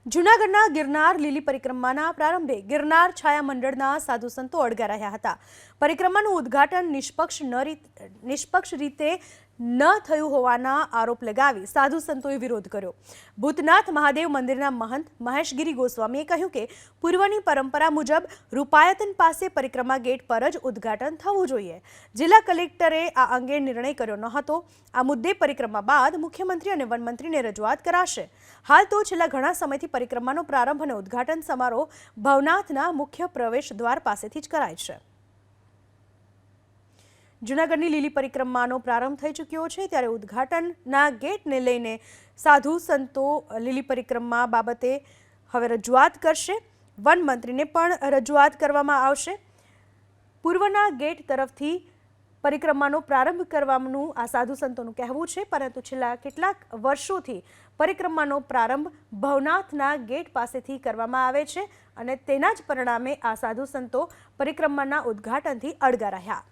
જૂનાગઢના ગિરનાર લીલી પરિક્રમાના પ્રારંભે ગિરનાર છાયા મંડળના સાધુ સંતો અળગા રહ્યા હતા। પરિક્રમાનું ઉદ્ઘાટન નિષ્પક્ષ રીતે ન થયું હોવાના આરોપ લગાવી સાધુ સંતોએ વિરોધ કર્યો। ભૂતનાથ મહાદેવ મંદિરના મહંત મહેશગીરી ગોસ્વામીએ કહ્યું કે પૂર્વની પરંપરા મુજબ રૂપાયતન પાસે પરિક્રમા ગેટ પર જ ઉદ્ઘાટન થવું જોઈએ। જિલ્લા કલેક્ટરે આ અંગે નિર્ણય કર્યો ન હતો। આ મુદ્દે પરિક્રમા બાદ મુખ્યમંત્રી અને વનમંત્રીને રજૂઆત કરાશે। હાલ તો છેલ્લા ઘણા સમયથી પરિક્રમાનો પ્રારંભ અને ઉદ્ઘાટન સમારોહ ભવનાથના મુખ્ય પ્રવેશ દ્વાર પાસેથી જ કરાય છે। જૂનાગઢની લીલી પરિક્રમાનો પ્રારંભ થઈ ચૂક્યો છે, ત્યારે ઉદ્ઘાટનના ગેટને લઈને સાધુ સંતો લીલી પરિક્રમા બાબતે હવે રજૂઆત કરશે। વન મંત્રીને પણ રજૂઆત કરવામાં આવશે। પૂર્વના ગેટ તરફથી પરિક્રમાનો પ્રારંભ કરવાનું આ સાધુ સંતોનું કહેવું છે, પરંતુ છેલ્લા કેટલાક વર્ષોથી પરિક્રમાનો પ્રારંભ ભવનાથના ગેટ પાસેથી કરવામાં આવે છે અને તેના જ પરિણામે આ સાધુ સંતો પરિક્રમાના ઉદ્ઘાટનથી અળગા રહ્યા।